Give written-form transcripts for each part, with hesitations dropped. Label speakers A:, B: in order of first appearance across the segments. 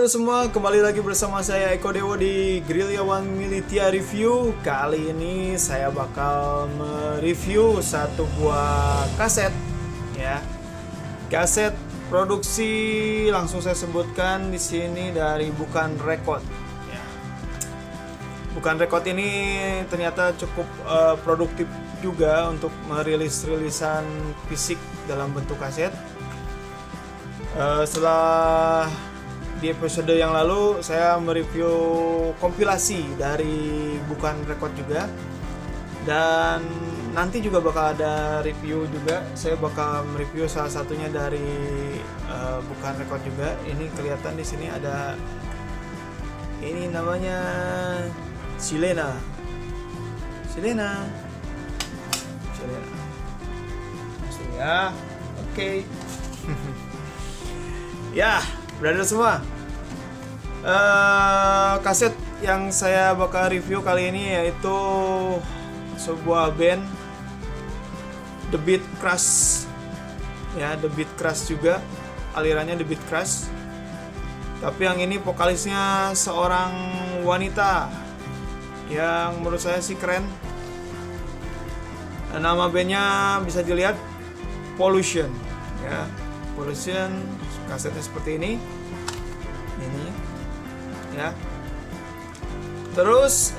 A: brother semua, kembali lagi bersama saya Eko Dewo di Guerrilla One Militia Review. Kali ini saya bakal mereview satu buah kaset, ya. Kaset produksi, langsung saya sebutkan di sini, dari Bukan Record. Ya. Bukan Record ini ternyata cukup produktif juga untuk merilis rilisan fisik dalam bentuk kaset. Setelah di episode yang lalu saya mereview kompilasi dari Bukan Record juga, dan nanti juga bakal ada review juga. Saya bakal mereview salah satunya dari Bukan Record juga. Ini kelihatan di sini ada, ini namanya Silena. Ya, oke. Ya, brother semua, kaset yang saya bakal review kali ini yaitu sebuah band, The Beat Crush. Ya, The Beat Crush juga, alirannya The Beat Crush. Tapi yang ini vokalisnya seorang wanita yang menurut saya sih keren. Nama bandnya bisa dilihat, Pollution. Ya, Pollution. Kasetnya seperti ini ya. Terus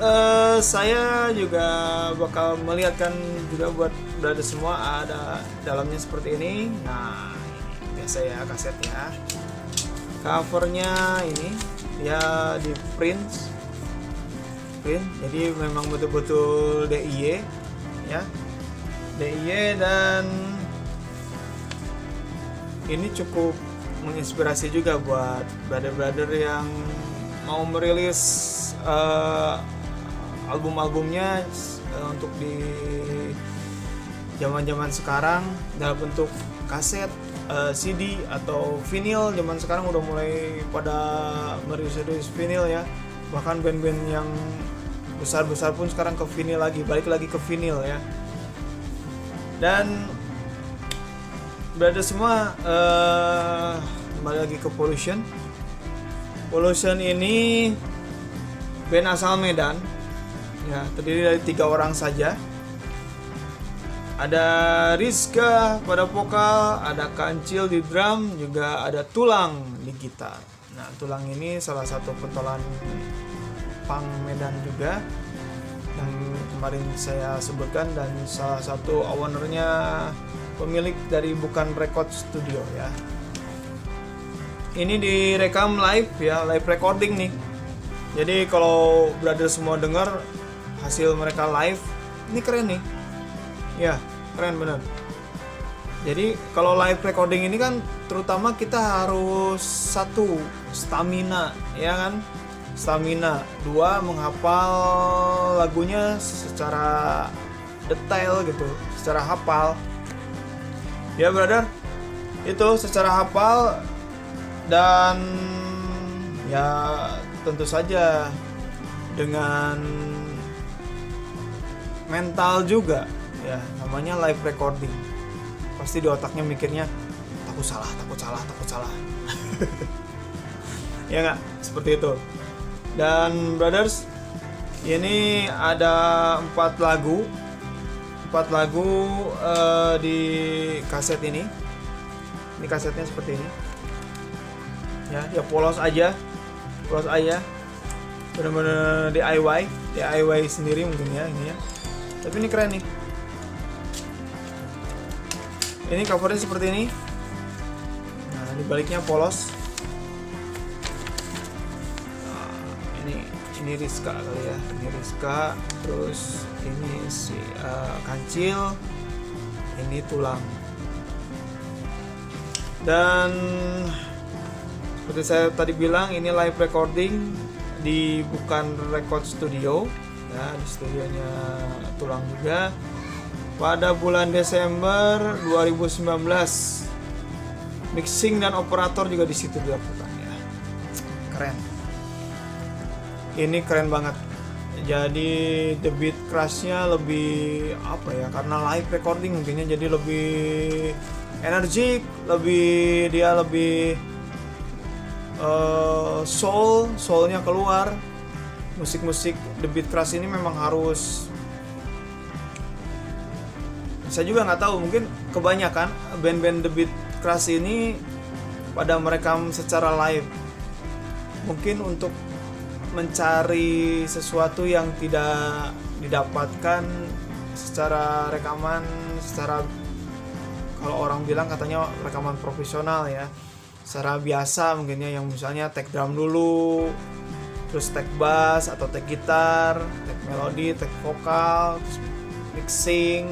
A: saya juga bakal melihatkan juga buat brother semua, ada dalamnya seperti ini. Nah, ini biasa ya kasetnya. Covernya ini ya di print, jadi memang betul-betul DIY ya, DIY. Dan ini cukup menginspirasi juga buat brother-brother yang mau merilis album-albumnya untuk di zaman-zaman sekarang dalam bentuk kaset, CD atau vinyl. Zaman sekarang udah mulai pada merilis vinyl ya. Bahkan band-band yang besar-besar pun sekarang ke vinyl lagi, balik lagi ke vinyl ya. Dan brother semua, kembali lagi ke Pollution. Pollution ini band asal Medan ya, terdiri dari 3 orang saja. Ada Rizka pada vokal, ada Kancil di drum, juga ada Tulang di gitar. Nah, Tulang ini salah satu pentolan punk Medan juga yang kemarin saya sebutkan, dan salah satu ownernya, pemilik dari Bukan Record Studio ya. Ini direkam live ya, live recording nih. Jadi kalau brother semua dengar hasil mereka live, ini keren nih. Ya, keren bener. Jadi kalau live recording ini kan terutama kita harus satu, stamina ya kan? Stamina. 2, menghafal lagunya secara detail gitu, secara hafal. Ya brother, itu secara hafal. Dan ya tentu saja dengan mental juga ya, namanya live recording. Pasti di otaknya mikirnya takut salah ya nggak, seperti itu. Dan brothers, ini ada 4 lagu di kaset ini. Ini kasetnya seperti ini ya, dia polos aja, bener-bener DIY sendiri mungkin ya ini ya. Tapi ini keren nih. Ini covernya seperti ini. Nah, di baliknya polos. Nah, ini Rizka kali ya, ini Rizka. Terus ini si Kancil, ini Tulang. Dan seperti saya tadi bilang, ini live recording di Bukan Record Studio ya, di studionya Tulang juga, pada bulan Desember 2019. Mixing dan operator juga di situ dilakukan ya. Keren. Ini keren banget. Jadi The Beat Crush-nya lebih apa ya, karena live recording mungkinnya jadi lebih energik, lebih soulnya keluar. Musik-musik The Beat Crush ini memang harus, saya juga nggak tahu, mungkin kebanyakan band-band The Beat Crush ini pada merekam secara live, mungkin untuk mencari sesuatu yang tidak didapatkan secara rekaman, secara, kalau orang bilang katanya rekaman profesional ya, secara biasa mungkin ya, yang misalnya take drum dulu, terus take bass atau take gitar, take melodi, take vokal, terus mixing,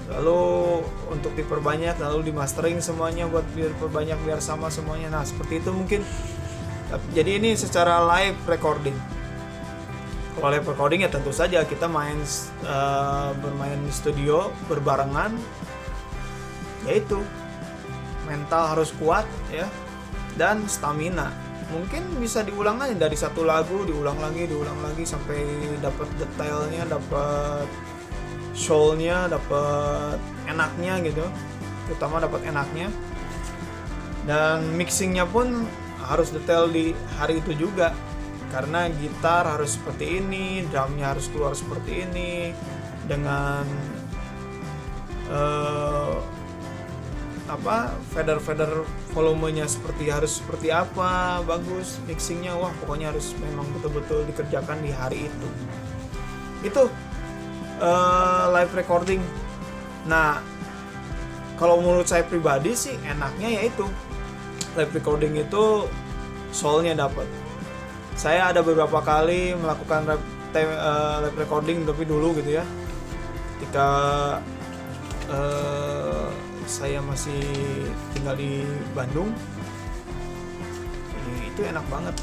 A: lalu untuk diperbanyak, lalu di mastering semuanya buat diperbanyak biar sama semuanya. Nah seperti itu mungkin. Jadi ini secara live recording. Kalau live recording ya tentu saja kita bermain di studio berbarengan, yaitu mental harus kuat ya, dan stamina. Mungkin bisa diulang aja dari satu lagu, diulang lagi sampai dapat detailnya, dapat soulnya, dapat enaknya gitu, terutama dapat enaknya. Dan mixingnya pun harus detail di hari itu juga, karena gitar harus seperti ini, drumnya harus keluar seperti ini, dengan fader volumenya harus seperti apa, bagus mixingnya, wah pokoknya harus memang betul-betul dikerjakan di hari itu. Itu live recording. Nah kalau menurut saya pribadi sih enaknya yaitu live recording itu soulnya dapat. Saya ada beberapa kali melakukan live recording tapi dulu gitu ya, ketika saya masih tinggal di Bandung. Itu enak banget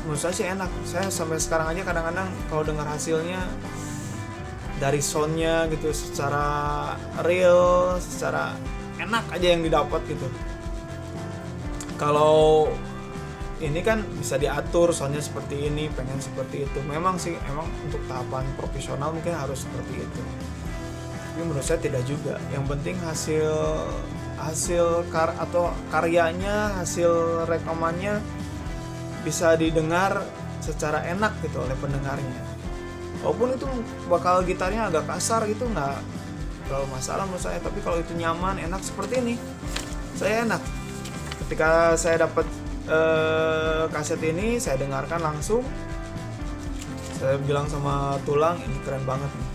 A: menurut saya sih enak. Saya sampai sekarang aja kadang-kadang kalau dengar hasilnya dari soundnya gitu, secara real, secara enak aja yang didapat gitu. Kalau ini kan bisa diatur soundnya seperti ini, pengen seperti itu. Memang sih, emang untuk tahapan profesional mungkin harus seperti itu. Tapi menurut saya tidak juga. Yang penting hasil karyanya, hasil rekamannya bisa didengar secara enak gitu oleh pendengarnya. Walaupun itu bakal gitarnya agak kasar gitu, nggak terlalu masalah menurut saya. Tapi kalau itu nyaman, enak seperti ini, saya enak. Ketika saya dapat kaset ini, saya dengarkan langsung, saya bilang sama Tulang, ini keren banget nih,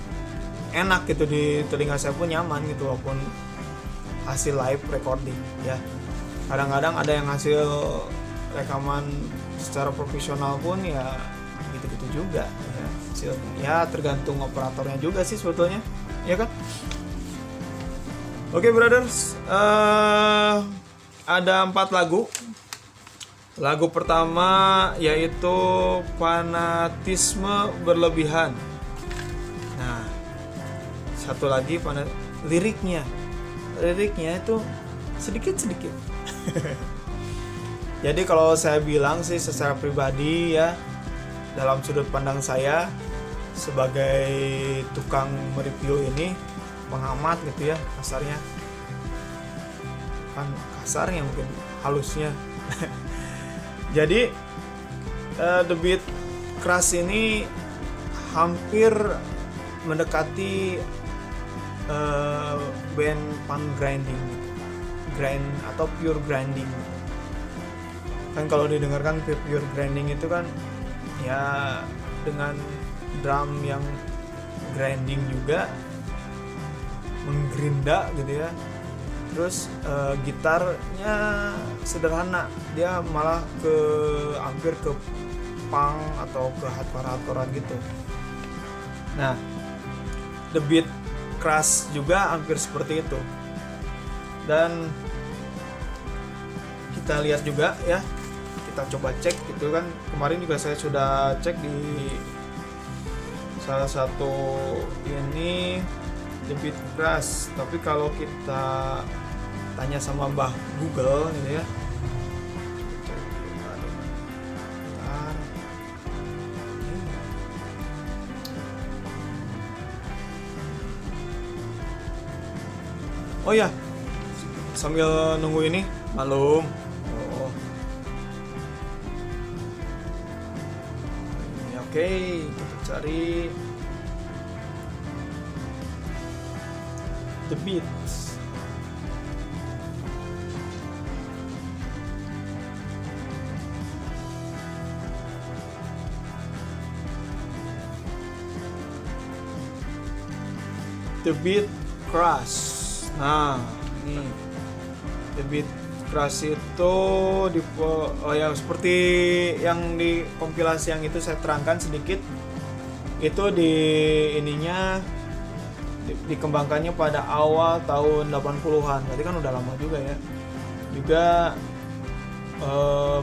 A: enak gitu di telinga saya pun, nyaman gitu, walaupun hasil live recording ya. Kadang-kadang ada yang hasil rekaman secara profesional pun ya gitu-gitu juga ya hasilnya. Ya tergantung operatornya juga sih sebetulnya, ya kan? Oke, brothers, ada 4 lagu. Lagu pertama yaitu Fanatisme Berlebihan. Nah, satu lagi liriknya itu sedikit-sedikit. Jadi kalau saya bilang sih secara pribadi ya, dalam sudut pandang saya sebagai tukang mereview ini, pengamat gitu ya, kasarnya kan, kasarnya mungkin, halusnya. Jadi The Beat Crush ini hampir mendekati band punk grinding, grind atau pure grinding. Kan kalau didengarkan pure grinding itu kan ya dengan drum yang grinding juga, menggerinda gitu ya. Terus gitarnya sederhana, dia malah hampir ke punk atau ke hardcore-hardcorean gitu. Nah, The Beat Crush juga hampir seperti itu. Dan kita lihat juga ya, kita coba cek gitu kan. Kemarin juga saya sudah cek di salah satu ini The Beat Crush. Tapi kalau kita tanya sama Mbah Google gitu ya, oh ya, sambil nunggu ini malum. Oh, Oke, kita cari The Beats. The Beat Crush. Nah, ini The Beat Crush itu seperti yang di kompilasi yang itu saya terangkan sedikit. Itu di ininya dikembangkannya pada awal tahun 80-an. Berarti kan udah lama juga ya. Juga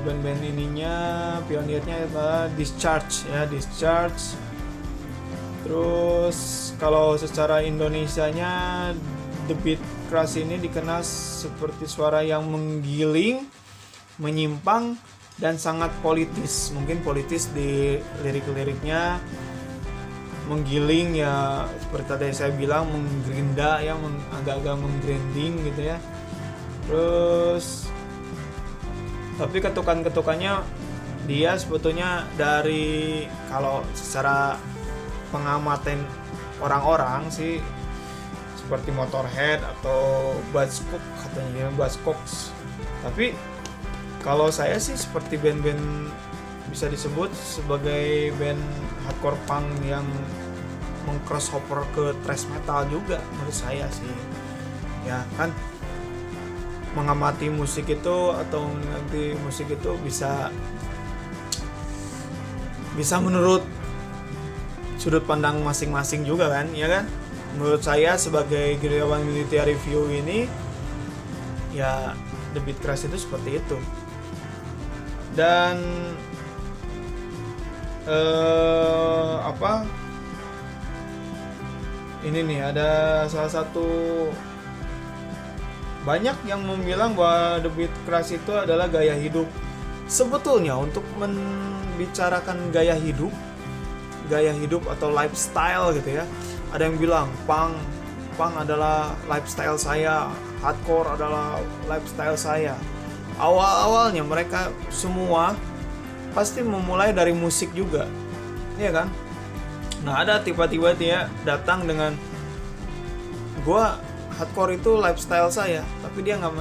A: band-band ininya pionirnya adalah Discharge ya, Discharge. Terus kalau secara Indonesianya The Beat Crush ini dikenal seperti suara yang menggiling, menyimpang, dan sangat politis. Mungkin politis di lirik-liriknya, menggiling ya seperti tadi saya bilang, menggerinda ya, agak-agak menggrinding gitu ya. Terus tapi ketukan-ketukannya dia sebetulnya dari, kalau secara pengamatan orang-orang sih, seperti Motorhead atau Buzzcocks katanya, Buzzcocks. Tapi kalau saya sih seperti band-band bisa disebut sebagai band hardcore punk yang meng-crossover ke thrash metal juga menurut saya sih. Ya kan, mengamati musik itu atau mengerti musik itu bisa menurut sudut pandang masing-masing juga kan, ya kan? Menurut saya sebagai Gerilyawan Military Review ini ya The Beat Crush itu seperti itu. Dan ini nih ada salah satu, banyak yang bilang bahwa The Beat Crush itu adalah gaya hidup. Sebetulnya untuk membicarakan gaya hidup atau lifestyle gitu ya, ada yang bilang punk adalah lifestyle saya, hardcore adalah lifestyle saya. Awal-awalnya mereka semua pasti memulai dari musik juga, iya kan? Nah, ada tiba-tiba dia datang dengan gua hardcore itu lifestyle saya, tapi dia nggak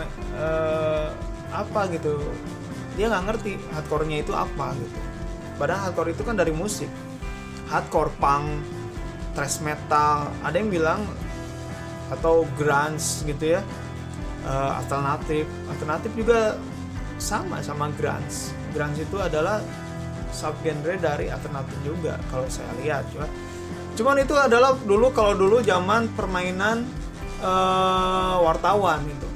A: dia nggak ngerti hardcore-nya itu apa gitu. Padahal hardcore itu kan dari musik, hardcore punk, thrash metal, ada yang bilang, atau grunge gitu ya, alternatif juga sama grunge. Grunge itu adalah subgenre dari alternatif juga kalau saya lihat. Cuman itu adalah dulu zaman permainan wartawan itu.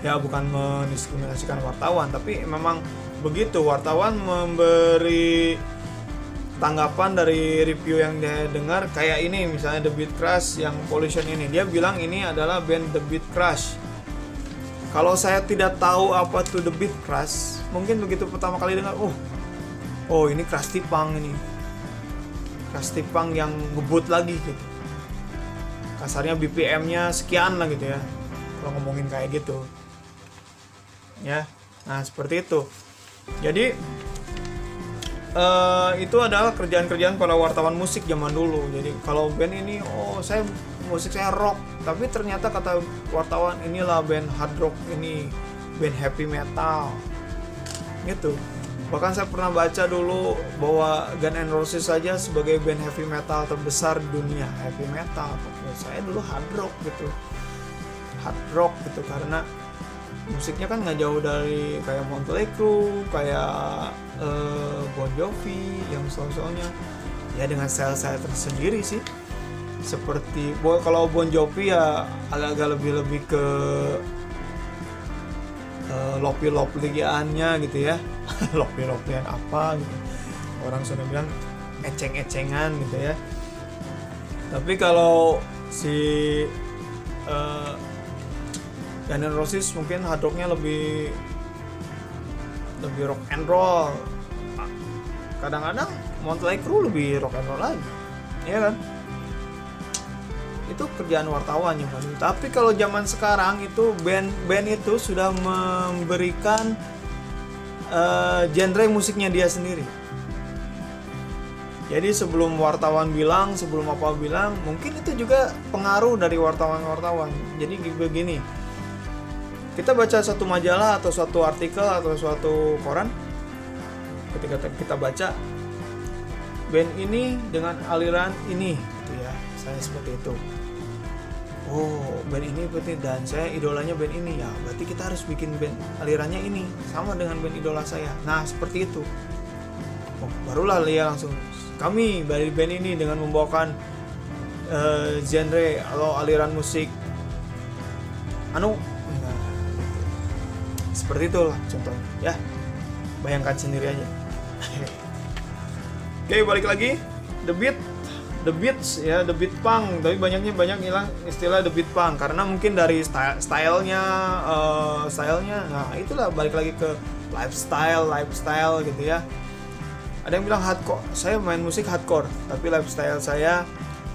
A: Ya bukan mendiskriminasikan wartawan, tapi memang begitu, wartawan memberi tanggapan dari review yang dia dengar. Kayak ini misalnya The Beat Crush yang Pollution ini, dia bilang ini adalah band The Beat Crush. Kalau saya tidak tahu apa tuh The Beat Crush, mungkin begitu pertama kali dengar, oh ini crusty punk ini, crusty punk yang ngebut lagi gitu, kasarnya BPM-nya sekian lah gitu ya, kalau ngomongin kayak gitu ya. Nah seperti itu. Jadi itu adalah kerjaan-kerjaan para wartawan musik zaman dulu. Jadi kalau band ini, musik saya rock, tapi ternyata kata wartawan inilah band hard rock, ini band heavy metal gitu. Bahkan saya pernah baca dulu bahwa Guns N' Roses saja sebagai band heavy metal terbesar di dunia, heavy metal. Saya dulu hard rock gitu, karena musiknya kan nggak jauh dari kayak Motley Crue, kayak Bon Jovi yang soalnya ya dengan style-style tersendiri sih. Seperti kalau Bon Jovi ya agak-agak lebih ke lopi-lopiannya gitu ya. Lopi-lopian apa gitu, orang sudah bilang eceng-ecengan gitu ya. Tapi kalau si Guns N' Roses mungkin hard rocknya lebih rock and roll. Kadang-kadang Motley Crue lebih rock and roll lagi, ya kan? Itu kerjaan wartawan yang paling. Tapi kalau zaman sekarang itu band itu sudah memberikan genre musiknya dia sendiri. Jadi sebelum wartawan bilang, sebelum apa bilang, mungkin itu juga pengaruh dari wartawan-wartawan. Jadi begini, kita baca satu majalah atau suatu artikel atau suatu koran, ketika kita baca band ini dengan aliran ini, gitu ya, saya seperti itu. Oh, band ini berarti, dan saya idolanya band ini, ya berarti kita harus bikin band alirannya ini sama dengan band idola saya. Nah seperti itu. Oh, barulah dia langsung, kami dari band ini dengan membawakan genre atau aliran musik nah, seperti itulah contohnya ya, bayangkan sendiri aja. Oke, balik lagi The Beats ya, The Beat Punk, tapi banyak hilang istilah The Beat Punk karena mungkin dari stylenya, nah itulah balik lagi ke lifestyle gitu ya. Ada yang bilang hardcore, saya main musik hardcore, tapi lifestyle saya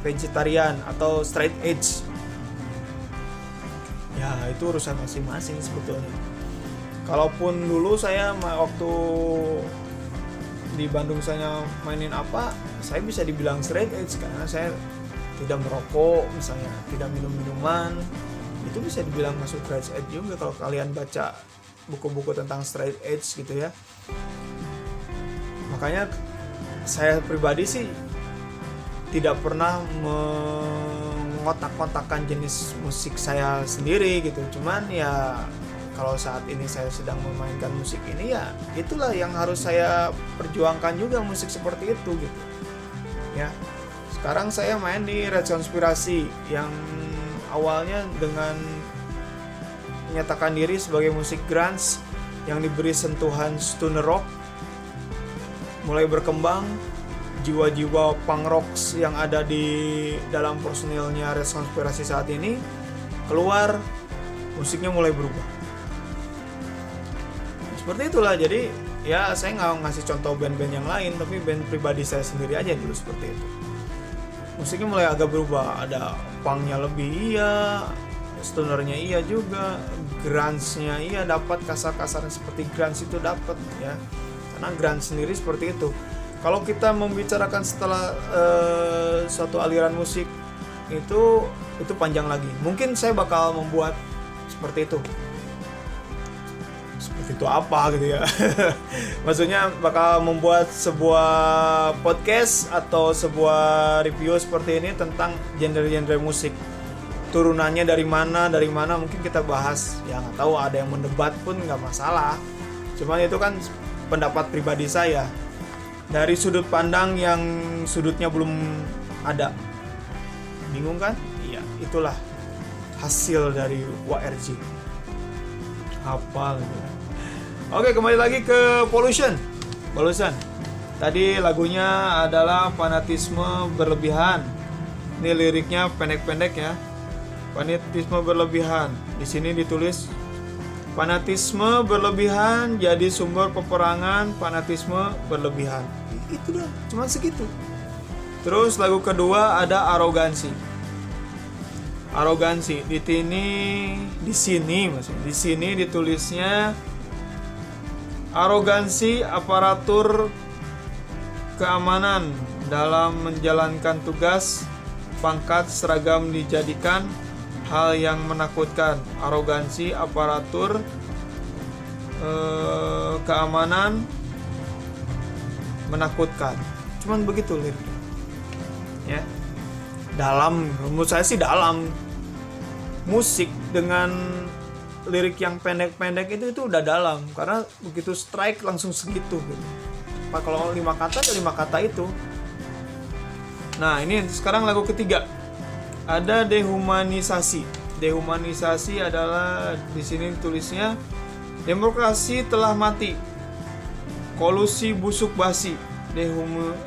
A: vegetarian atau straight edge. Ya itu urusan masing-masing sebetulnya. Kalaupun dulu saya waktu di Bandung saya mainin apa, saya bisa dibilang straight edge karena saya tidak merokok, misalnya tidak minum minuman, itu bisa dibilang masuk straight edge juga kalau kalian baca buku-buku tentang straight edge gitu ya. Makanya saya pribadi sih tidak pernah mengotak-kotakan jenis musik saya sendiri gitu. Cuman ya kalau saat ini saya sedang memainkan musik ini, ya itulah yang harus saya perjuangkan juga, musik seperti itu gitu. Ya. Sekarang saya main di Red Conspiracy yang awalnya dengan menyatakan diri sebagai musik grunge yang diberi sentuhan stoner rock, mulai berkembang jiwa-jiwa punk rocks yang ada di dalam personilnya Red Conspiracy saat ini keluar, musiknya mulai berubah. Seperti itulah, jadi ya saya nggak ngasih contoh band-band yang lain, tapi band pribadi saya sendiri aja dulu seperti itu. Musiknya mulai agak berubah, ada punknya lebih iya, stonernya iya juga, grunge-nya iya dapat, kasar-kasar seperti grunge itu dapat ya. Karena grunge sendiri seperti itu. Kalau kita membicarakan setelah suatu aliran musik itu panjang lagi. Mungkin saya bakal membuat seperti itu. Seperti itu apa gitu ya. Maksudnya bakal membuat sebuah podcast atau sebuah review seperti ini tentang genre-genre musik. Turunannya dari mana mungkin kita bahas. Ya nggak tahu, ada yang mendebat pun nggak masalah. Cuman itu kan pendapat pribadi saya dari sudut pandang yang sudutnya belum ada. Bingung kan? Iya, itulah hasil dari WRG. Hafal ya. Oke, kembali lagi ke Pollution. Tadi lagunya adalah Fanatisme Berlebihan. Ini liriknya pendek-pendek ya. Fanatisme berlebihan. Di sini ditulis fanatisme berlebihan jadi sumber peperangan, fanatisme berlebihan. Itu dah, cuma segitu. Terus lagu kedua ada arogansi. Di sini ditulisnya arogansi aparatur keamanan dalam menjalankan tugas, pangkat seragam dijadikan hal yang menakutkan. Arogansi aparatur keamanan menakutkan. Cuman begitu liriknya. Ya. Dalam, menurut saya sih dalam. Musik dengan lirik yang pendek-pendek itu udah dalam, karena begitu strike langsung segitu gitu. Kalau 5 kata ya 5 kata itu. Nah, ini sekarang lagu ketiga. Ada dehumanisasi. Dehumanisasi adalah di sini tulisnya demokrasi telah mati. Kolusi busuk basi.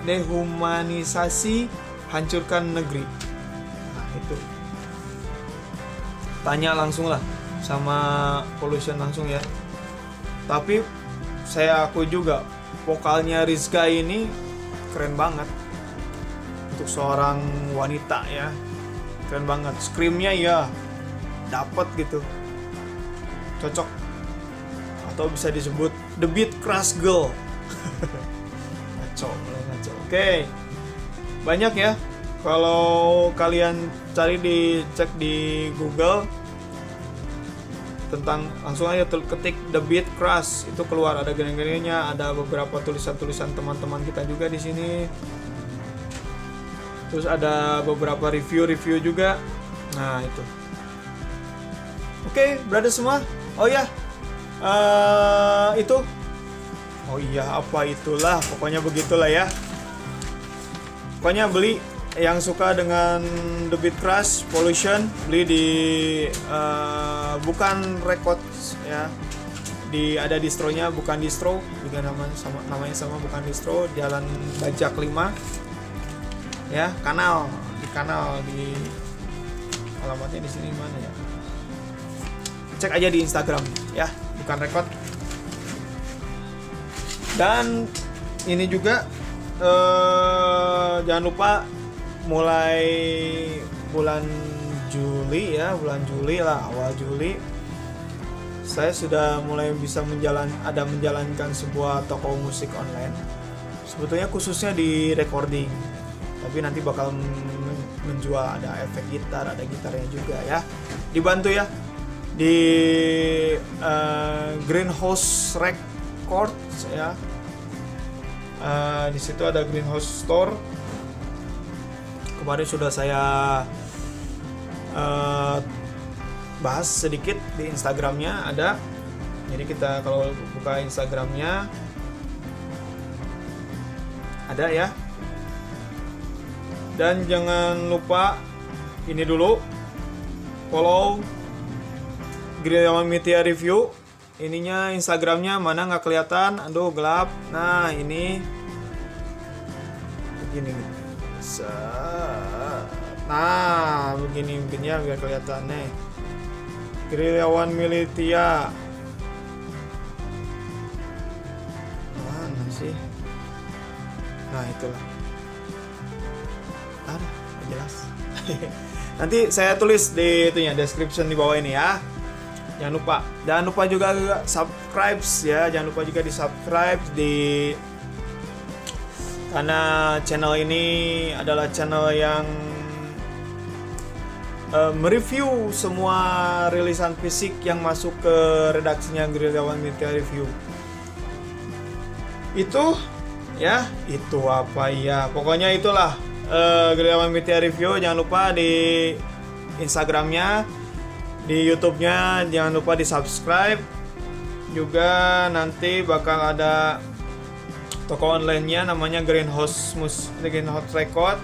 A: Dehumanisasi hancurkan negeri. Nah, itu. Tanya langsung lah sama Pollution langsung ya. Tapi saya akui juga vokalnya Rizka ini keren banget. Untuk seorang wanita ya, keren banget. Screamnya ya dapat gitu, cocok, atau bisa disebut The Beat Crush Girl. Ngaco. Oke. banyak ya. Kalau kalian cek di Google tentang, langsung aja ketik The Beat Crush, itu keluar, ada gini-gininya, ada beberapa tulisan-tulisan teman-teman kita juga di sini. Terus ada beberapa review juga. Nah, itu. Oke, brother semua. Oh ya. Itu. Oh iya, apa itulah, pokoknya begitulah ya. Pokoknya beli, yang suka dengan The Beat Crush Pollution, beli di bukan Records ya. Ada distronya, bukan distro, juga namanya sama bukan distro, Jalan Bajak 5. Ya, di alamatnya di sini mana ya? Cek aja di Instagram ya, bukan Record. Dan ini juga jangan lupa mulai bulan Juli lah, awal Juli saya sudah mulai bisa menjalankan sebuah toko musik online. Sebetulnya khususnya di recording, tapi nanti bakal menjual, ada efek gitar, ada gitarnya juga ya. Dibantu ya di Greenhouse Records ya. Di situ ada Greenhouse Store. Kemarin sudah saya bahas sedikit di Instagramnya ada. Jadi kita kalau buka Instagramnya ada ya. Dan jangan lupa ini dulu, follow Griawan Media Review. Ininya Instagramnya mana nggak kelihatan, aduh gelap. Nah ini begini, nah begini mungkinnya biar kelihatan nih, Griawan Militia. Mana sih? Nah itulah. Jelas. Nanti saya tulis di itunya, description di bawah ini ya. Jangan lupa juga subscribe ya. Jangan lupa juga di subscribe karena channel ini adalah channel yang mereview semua rilisan fisik yang masuk ke redaksinya Griawan Media Review. Itu ya, itu apa ya? Pokoknya itulah Griawan Media Review. Jangan lupa di Instagramnya, di YouTube-nya jangan lupa di subscribe. Juga nanti bakal ada toko online-nya namanya Greenhouse Record.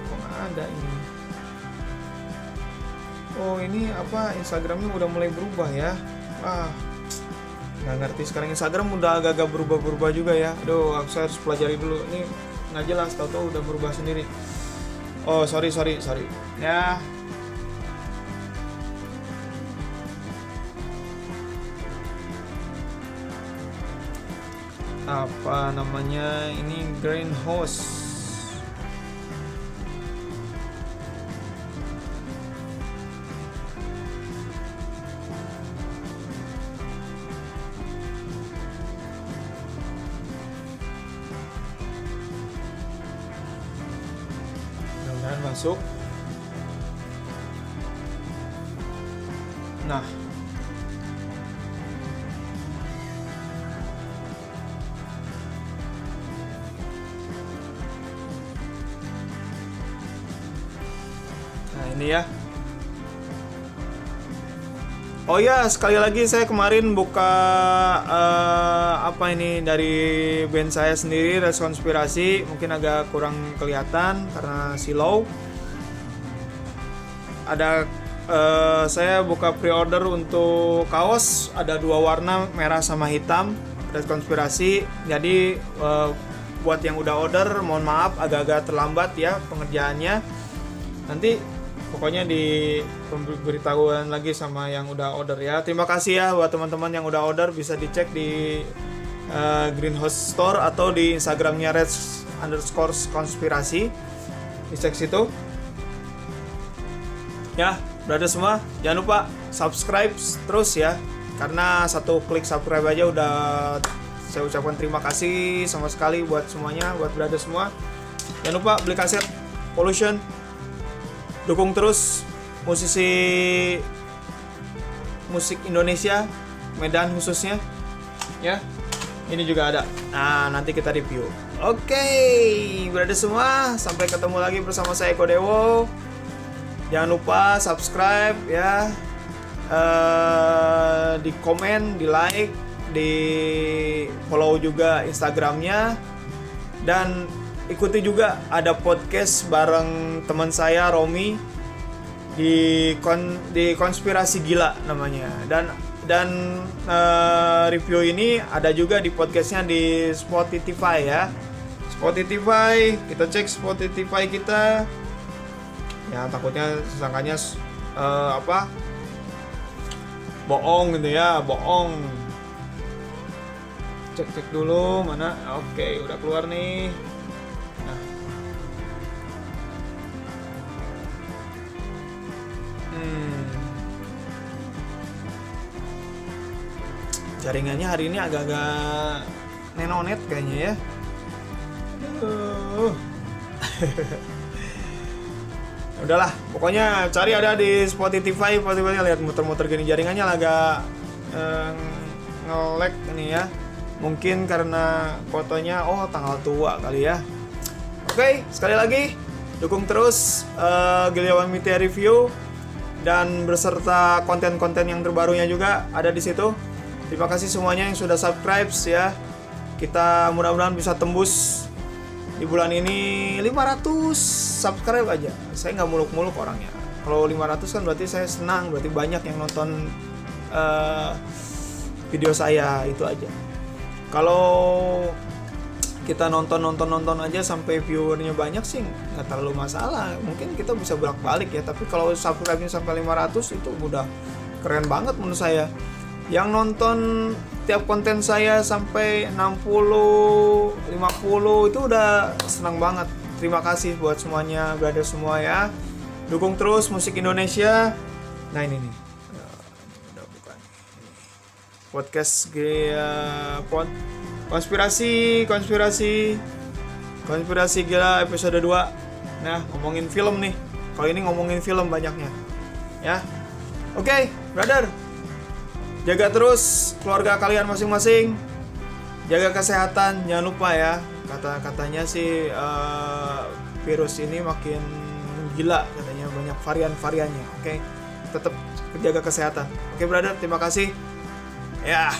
A: Kok ada ini? Oh ini apa, Instagramnya udah mulai berubah ya. Nggak ngerti sekarang, Instagram udah agak-agak berubah juga ya. Aduh, saya harus pelajari dulu. Ini nggak jelas, tahu-tahu udah berubah sendiri. Oh sorry ya. Apa namanya ini, Greenhouse. Masuk. Nah, ini ya. Oh ya, sekali lagi saya kemarin buka apa ini dari band saya sendiri, Res Konspirasi. Mungkin agak kurang kelihatan karena silau. Ada saya buka pre-order untuk kaos, ada 2 warna, merah sama hitam, Res Konspirasi. Jadi buat yang udah order, mohon maaf agak-agak terlambat ya pengerjaannya. Nanti pokoknya di pemberitahuan lagi sama yang udah order ya. Terima kasih ya buat teman-teman yang udah order, bisa dicek di Greenhouse Store atau di Instagramnya @Res_konspirasi. Dicek situ. Ya, brother semua, jangan lupa subscribe terus ya. Karena satu klik subscribe aja udah saya ucapkan terima kasih sama sekali buat semuanya, buat brother semua. Jangan lupa beli kaset Pollution, dukung terus musik Indonesia, Medan khususnya ya. Ini juga ada, nah nanti kita review. Oke, brother semua, sampai ketemu lagi bersama saya Eko Dewo. Jangan lupa subscribe ya, di komen, di like, di follow juga Instagramnya, dan ikuti juga ada podcast bareng teman saya Romi di Konspirasi Gila namanya, dan review ini ada juga di podcastnya di Spotify ya. Spotify, kita cek Spotify kita ya, takutnya sangkanya bohong gitu ya, bohong. Cek dulu mana. Oke, udah keluar nih. Nah. Jaringannya hari ini agak-agak nenonet kayaknya ya. Udahlah, pokoknya cari ada di Spotify, lihat muter-muter gini, jaringannya agak nge-lag ini ya. Mungkin karena fotonya tanggal tua kali ya. Oke, sekali lagi dukung terus Giliawan Media Review, dan beserta konten-konten yang terbarunya juga ada di situ. Terima kasih semuanya yang sudah subscribe ya. Kita mudah-mudahan bisa tembus di bulan ini 500 subscribe aja. Saya nggak muluk-muluk orangnya. Kalau 500 kan berarti saya senang, berarti banyak yang nonton video saya, itu aja. Kalau kita nonton aja sampai viewernya banyak sih nggak terlalu masalah. Mungkin kita bisa bolak-balik ya. Tapi kalau subscribe-nya sampai 500 itu udah keren banget menurut saya. Yang nonton tiap konten saya sampai 60, 50 itu udah senang banget. Terima kasih buat semuanya, brother semua ya. Dukung terus musik Indonesia. Nah ini nih. Udah bukan. Podcast Konspirasi Gila episode 2. Nah, ngomongin film nih. Kalau ini ngomongin film banyaknya. Ya. Oke, brother. Jaga terus keluarga kalian masing-masing. Jaga kesehatan, jangan lupa ya. Katanya sih virus ini makin gila katanya, banyak varian-variannya. Oke. Tetap jaga kesehatan. Oke, brother, terima kasih. Ya.